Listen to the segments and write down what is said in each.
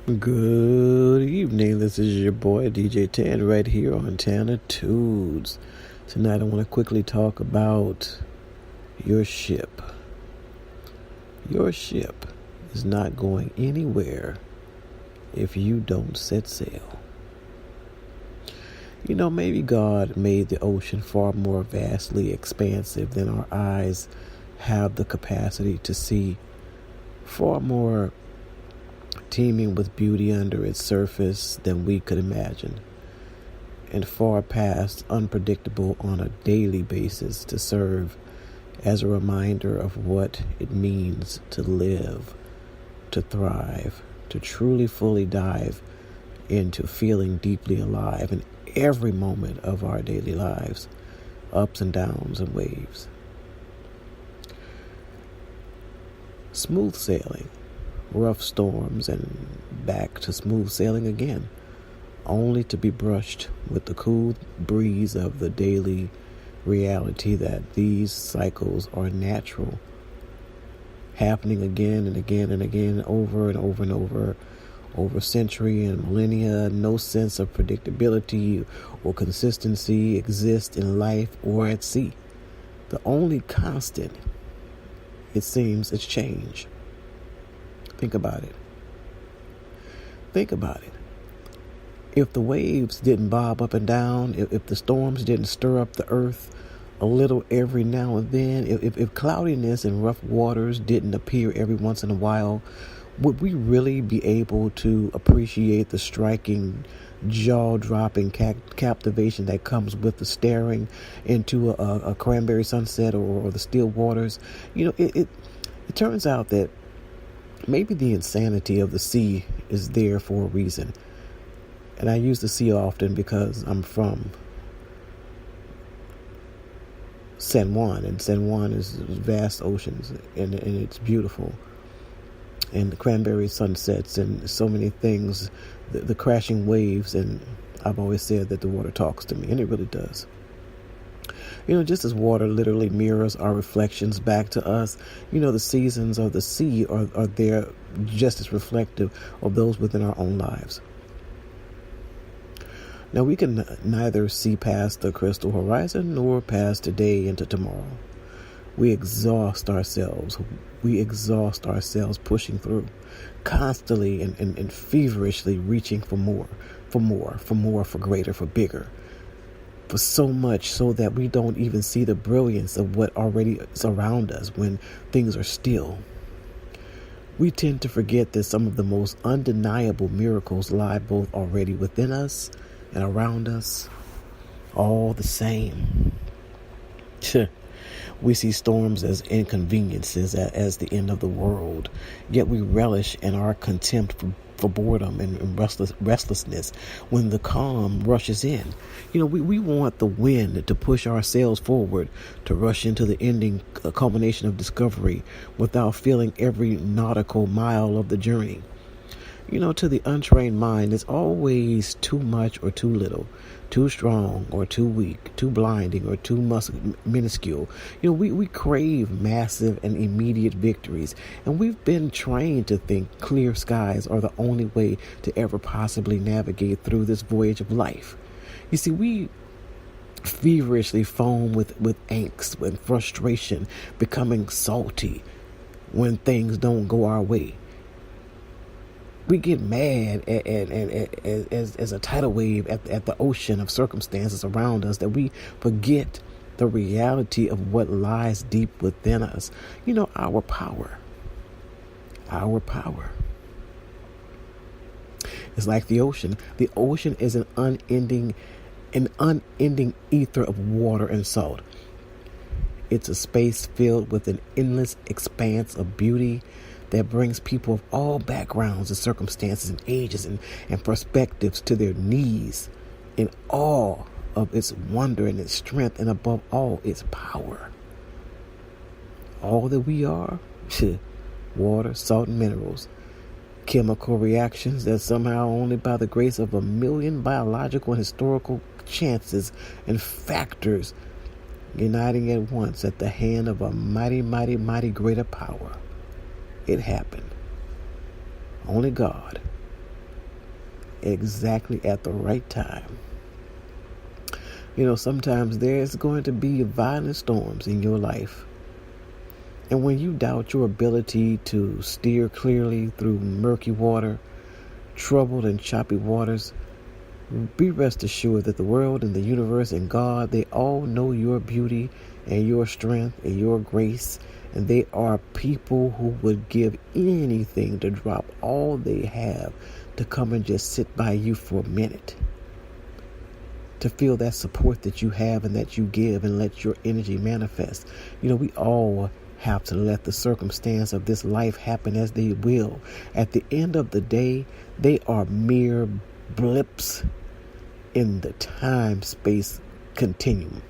Good evening. This is your boy DJ Tan right here on Tanner Tudes. Tonight I want to quickly talk about your ship. Your ship is not going anywhere if you don't set sail. You know, maybe God made the ocean far more vastly expansive than our eyes have the capacity to see, far more teeming with beauty under its surface than we could imagine, and far past unpredictable on a daily basis to serve as a reminder of what it means to live, to thrive, to truly fully dive into feeling deeply alive in every moment of our daily lives, ups and downs and waves. Smooth sailing, rough storms, and back to smooth sailing again, only to be brushed with the cool breeze of the daily reality that these cycles are natural, happening again and again and again, over and over and over century and millennia. No sense of predictability or consistency exists in life or at sea. The only constant, it seems, is change. Think about it. If the waves didn't bob up and down, if the storms didn't stir up the earth a little every now and then, if cloudiness and rough waters didn't appear every once in a while, would we really be able to appreciate the striking, jaw-dropping captivation that comes with the staring into a cranberry sunset or the still waters? You know, it turns out that maybe the insanity of the sea is there for a reason. And I use the sea often because I'm from San Juan, and San Juan is vast oceans, and it's beautiful. And the cranberry sunsets and so many things, the crashing waves, and I've always said that the water talks to me, and it really does. You know, just as water literally mirrors our reflections back to us, you know, the seasons of the sea are there just as reflective of those within our own lives. Now, we can neither see past the crystal horizon nor past today into tomorrow. We exhaust ourselves pushing through, constantly and feverishly reaching for more, for greater, for bigger, for so much so that we don't even see the brilliance of what already is around us when things are still. We tend to forget that some of the most undeniable miracles lie both already within us and around us, all the same. We see storms as inconveniences, as the end of the world, yet we relish in our contempt for boredom and restlessness when the calm rushes in. You know, we want the wind to push our sails forward, to rush into the ending culmination of discovery without feeling every nautical mile of the journey. You know, to the untrained mind, it's always too much or too little, too strong or too weak, too blinding or too minuscule. You know, we crave massive and immediate victories, and we've been trained to think clear skies are the only way to ever possibly navigate through this voyage of life. You see, we feverishly foam with angst and frustration, becoming salty when things don't go our way. We get mad as a tidal wave at the ocean of circumstances around us that we forget the reality of what lies deep within us. You know, our power. It's like the ocean. The ocean is an unending ether of water and salt. It's a space filled with an endless expanse of beauty that brings people of all backgrounds and circumstances and ages and perspectives to their knees in awe of its wonder and its strength, and above all, its power. All that we are, water, salt, and minerals, chemical reactions that somehow only by the grace of a million biological and historical chances and factors uniting at once at the hand of a mighty, mighty, mighty greater power. It happened. Only God exactly at the right time. Sometimes there's going to be violent storms in your life. And when you doubt your ability to steer clearly through murky water, troubled and choppy waters, be rest assured that the world and the universe and God, they all know your beauty and your strength and your grace. And they are people who would give anything to drop all they have to come and just sit by you for a minute. To feel that support that you have and that you give and let your energy manifest. We all have to let the circumstance of this life happen as they will. At the end of the day, they are mere blips in the time-space continuum.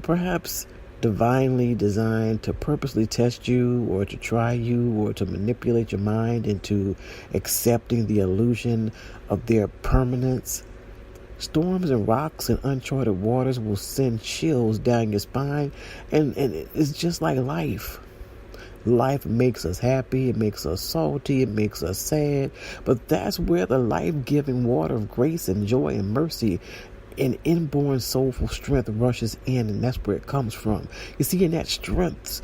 Perhaps divinely designed to purposely test you or to try you or to manipulate your mind into accepting the illusion of their permanence. Storms and rocks and uncharted waters will send chills down your spine, and it's just like life. Life makes us happy, it makes us salty, it makes us sad, but that's where the life-giving water of grace and joy and mercy and inborn soulful strength rushes in, and that's where it comes from. You see, in that strength,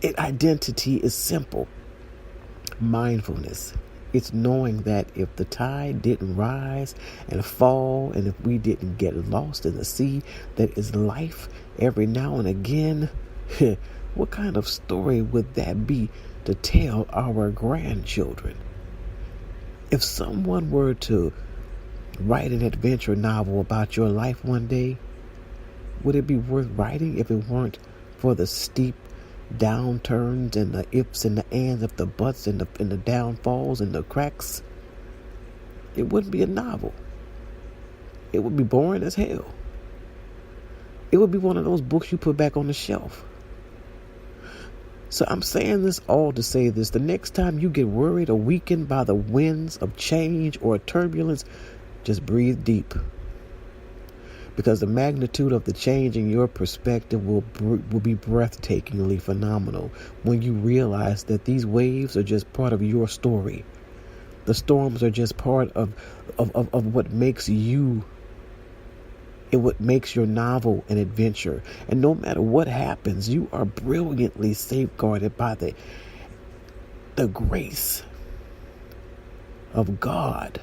identity is simple. Mindfulness. It's knowing that if the tide didn't rise and fall, and if we didn't get lost in the sea that is life every now and again, what kind of story would that be to tell our grandchildren? If someone were to write an adventure novel about your life one day, would it be worth writing if it weren't for the steep downturns and the ifs and the ands of the buts and the downfalls and the cracks? It wouldn't be a novel. It would be boring as hell. It would be one of those books you put back on the shelf. So I'm saying this all to say this: the next time you get worried or weakened by the winds of change or turbulence, just breathe deep. Because the magnitude of the change in your perspective will be breathtakingly phenomenal when you realize that these waves are just part of your story. The storms are just part of what makes you, what makes your novel an adventure. And no matter what happens, you are brilliantly safeguarded by the grace of God.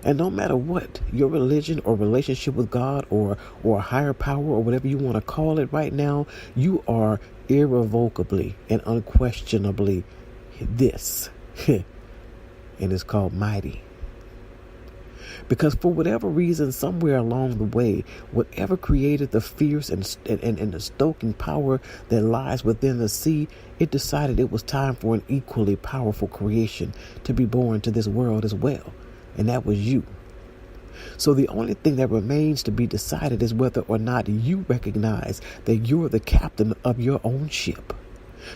And no matter what your religion or relationship with God or a higher power or whatever you want to call it right now, you are irrevocably and unquestionably this. And it's called mighty. Because for whatever reason, somewhere along the way, whatever created the fierce and the stoking power that lies within the sea, it decided it was time for an equally powerful creation to be born to this world as well. And that was you. So the only thing that remains to be decided is whether or not you recognize that you're the captain of your own ship.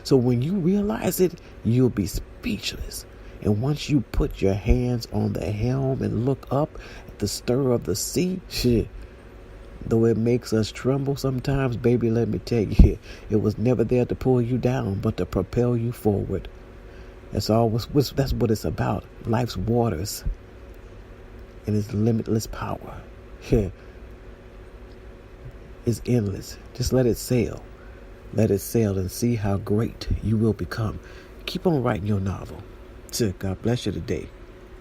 So when you realize it, you'll be speechless. And once you put your hands on the helm and look up at the stir of the sea, though it makes us tremble sometimes, baby, let me tell you, it was never there to pull you down, but to propel you forward. That's what it's about. Life's waters and its limitless power is endless. Just let it sail. Let it sail and see how great you will become. Keep on writing your novel. God bless you today.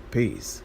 Peace.